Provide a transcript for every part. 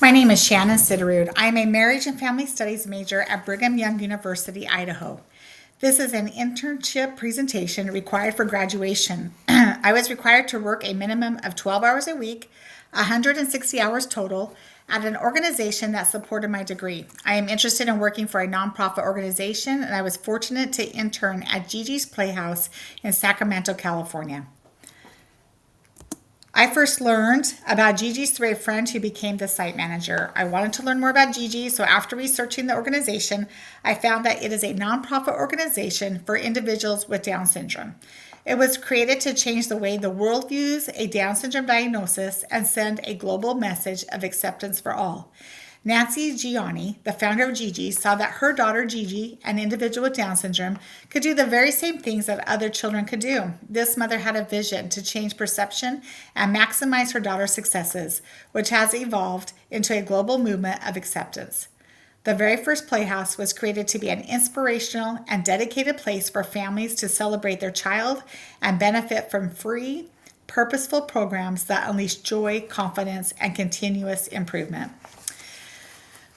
My name is Shannon Siderud. I'm a marriage and family studies major at Brigham Young University, Idaho. This is an internship presentation required for graduation. I was required to work a minimum of 12 hours a week, 160 hours total, at an organization that supported my degree. I am interested in working for a nonprofit organization, and I was fortunate to intern at Gigi's Playhouse in Sacramento, California. I first learned about Gigi's through a friend who became the site manager. I wanted to learn more about Gigi, so after researching the organization, I found that it is a nonprofit organization for individuals with Down syndrome. It was created to change the way the world views a Down syndrome diagnosis and send a global message of acceptance for all. Nancy Gianni, the founder of Gigi, saw that her daughter Gigi, an individual with Down syndrome, could do the very same things that other children could do. This mother had a vision to change perception and maximize her daughter's successes, which has evolved into a global movement of acceptance. The very first Playhouse was created to be an inspirational and dedicated place for families to celebrate their child and benefit from free, purposeful programs that unleash joy, confidence, and continuous improvement.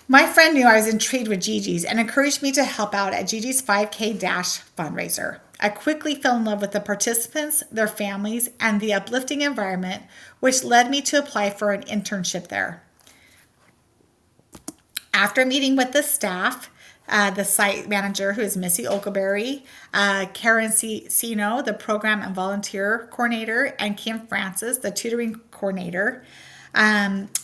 My friend knew I was intrigued with Gigi's and encouraged me to help out at Gigi's 5K Dash fundraiser. I quickly fell in love with the participants, their families, and the uplifting environment, which led me to apply for an internship there. After meeting with the staff, the site manager, who is Missy Olkeberry, Karen Sino, the program and volunteer coordinator, and Kim Francis, the tutoring coordinator,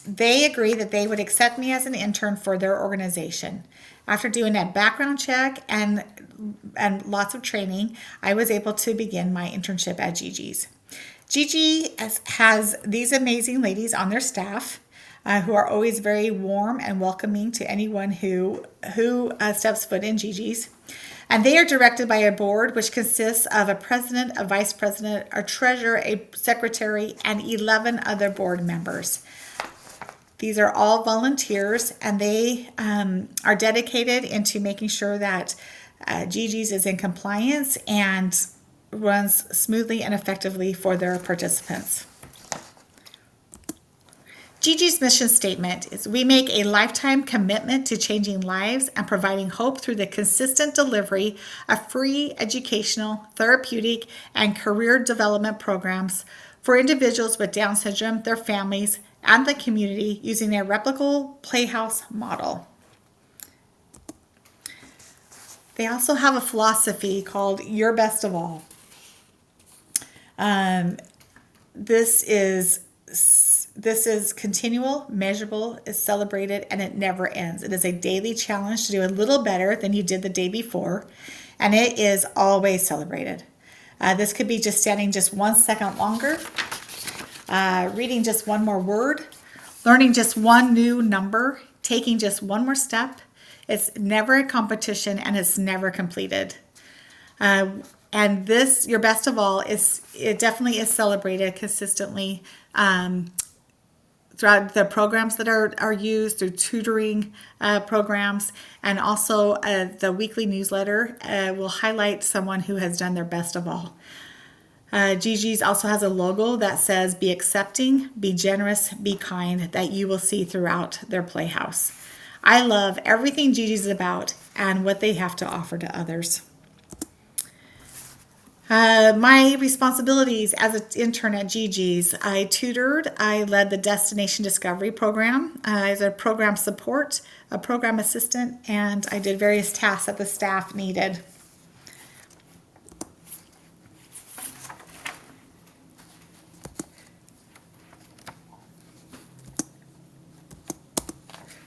they agreed that they would accept me as an intern for their organization. After doing a background check and lots of training, I was able to begin my internship at Gigi's. Gigi has these amazing ladies on their staff who are always very warm and welcoming to anyone who steps foot in Gigi's. And they are directed by a board which consists of a president, a vice president, a treasurer, a secretary, and 11 other board members. These are all volunteers, and they are dedicated into making sure that Gigi's is in compliance and runs smoothly and effectively for their participants. Gigi's mission statement is: we make a lifetime commitment to changing lives and providing hope through the consistent delivery of free educational, therapeutic, and career development programs for individuals with Down syndrome, their families, and the community using a replicable playhouse model. They also have a philosophy called Your Best of All. This is continual, measurable, is celebrated, and it never ends. It is a daily challenge to do a little better than you did the day before, and it is always celebrated. This could be just standing just 1 second longer, reading just one more word, learning just one new number, taking just one more step. It's never a competition, and it's never completed. And this, Your Best of All, it definitely is celebrated consistently throughout the programs that are used, through tutoring programs, and also the weekly newsletter will highlight someone who has done their best of all. Gigi's also has a logo that says, be accepting, be generous, be kind, that you will see throughout their playhouse. I love everything Gigi's is about and what they have to offer to others. My responsibilities as an intern at Gigi's: I tutored, I led the Destination Discovery program as a program support, a program assistant, and I did various tasks that the staff needed.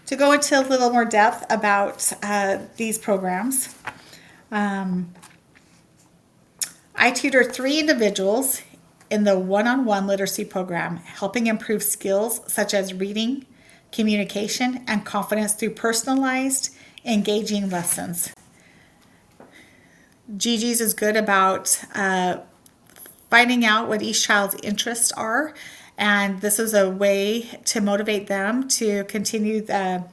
To go into a little more depth about these programs, I tutored 3 individuals in the one-on-one literacy program, helping improve skills such as reading, communication, and confidence through personalized, engaging lessons. Gigi's is good about finding out what each child's interests are, and this is a way to motivate them to continue their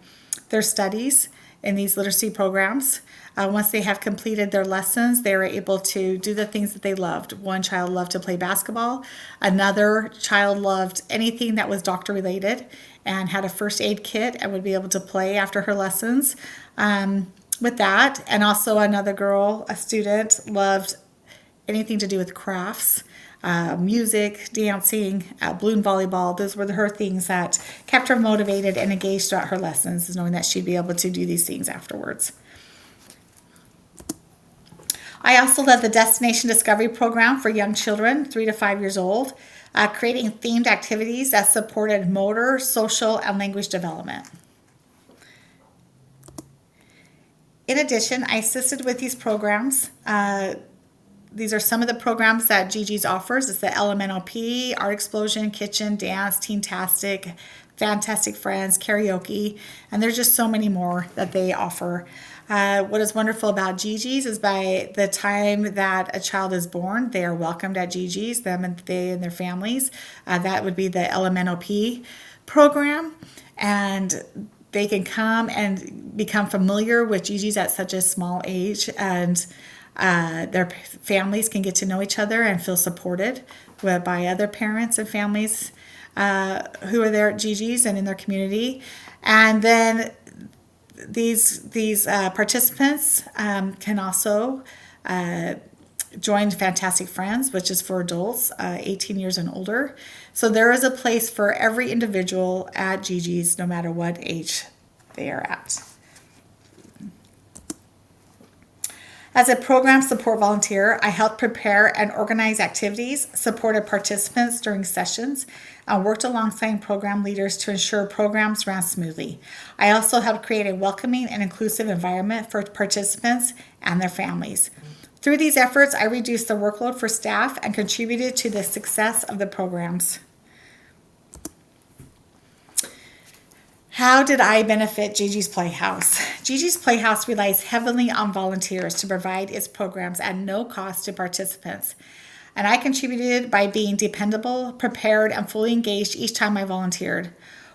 studies. in these literacy programs. Once they have completed their lessons, they are able to do the things that they loved. One child loved to play basketball. Another child loved anything that was doctor related and had a first aid kit and would be able to play after her lessons with that. And also another girl, a student, loved anything to do with crafts, music, dancing, balloon volleyball. Those were her things that kept her motivated and engaged throughout her lessons, knowing that she'd be able to do these things afterwards. I also led the Destination Discovery Program for young children, 3 to 5 years old, creating themed activities that supported motor, social, and language development. In addition, I assisted with these programs. These are some of the programs that Gigi's offers. It's the LMNOP, Art Explosion, Kitchen, Dance, Teen-tastic, Fantastic Friends, Karaoke, and there's just so many more that they offer. What is wonderful about Gigi's is by the time that a child is born, they are welcomed at Gigi's, they and their families. That would be the LMNOP program, and they can come and become familiar with Gigi's at such a small age, and their families can get to know each other and feel supported by other parents and families who are there at Gigi's and in their community. And then these participants can also join Fantastic Friends, which is for adults 18 years and older. So there is a place for every individual at Gigi's, no matter what age they are at. As a program support volunteer, I helped prepare and organize activities, supported participants during sessions, and worked alongside program leaders to ensure programs ran smoothly. I also helped create a welcoming and inclusive environment for participants and their families. Through these efforts, I reduced the workload for staff and contributed to the success of the programs. How did I benefit Gigi's Playhouse? Gigi's Playhouse relies heavily on volunteers to provide its programs at no cost to participants. And I contributed by being dependable, prepared, and fully engaged each time I volunteered.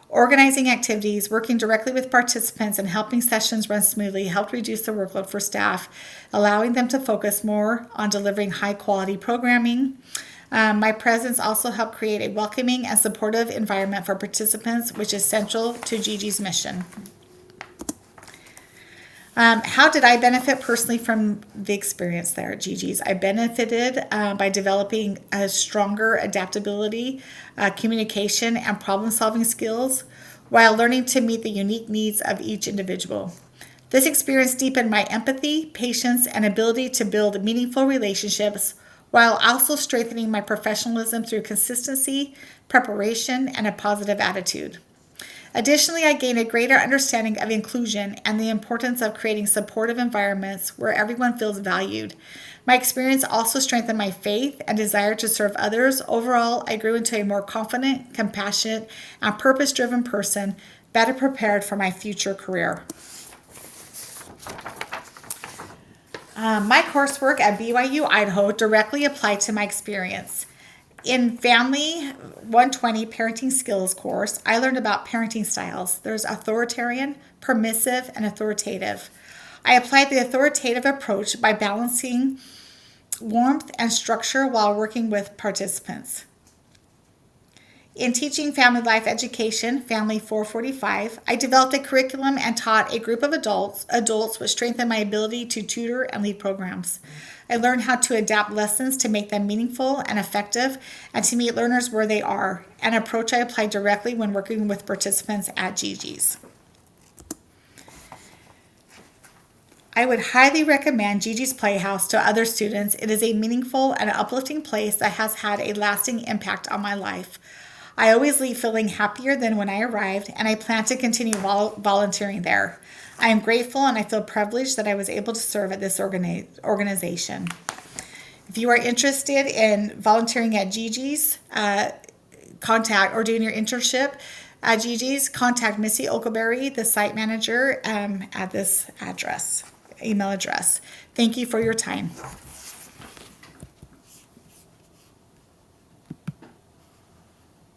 Organizing activities, working directly with participants, and helping sessions run smoothly helped reduce the workload for staff, allowing them to focus more on delivering high-quality programming. My presence also helped create a welcoming and supportive environment for participants, which is central to Gigi's mission. How did I benefit personally from the experience there at Gigi's? I benefited by developing a stronger adaptability, communication, and problem-solving skills while learning to meet the unique needs of each individual. This experience deepened my empathy, patience, and ability to build meaningful relationships while also strengthening my professionalism through consistency, preparation, and a positive attitude. Additionally, I gained a greater understanding of inclusion and the importance of creating supportive environments where everyone feels valued. My experience also strengthened my faith and desire to serve others. Overall, I grew into a more confident, compassionate, and purpose-driven person, better prepared for my future career. My coursework at BYU, Idaho directly applied to my experience. In FAM498 Parenting Skills course, I learned about parenting styles. There's authoritarian, permissive, and authoritative. I applied the authoritative approach by balancing warmth and structure while working with participants. In teaching family life education, FAM445, I developed a curriculum and taught a group of adults which strengthened my ability to tutor and lead programs. I learned how to adapt lessons to make them meaningful and effective and to meet learners where they are, an approach I applied directly when working with participants at Gigi's. I would highly recommend Gigi's Playhouse to other students. It is a meaningful and uplifting place that has had a lasting impact on my life. I always leave feeling happier than when I arrived, and I plan to continue volunteering there. I am grateful and I feel privileged that I was able to serve at this organization. If you are interested in volunteering at Gigi's, contact or doing your internship at Gigi's, contact Missy Oakleberry, the site manager, at this email address. Thank you for your time.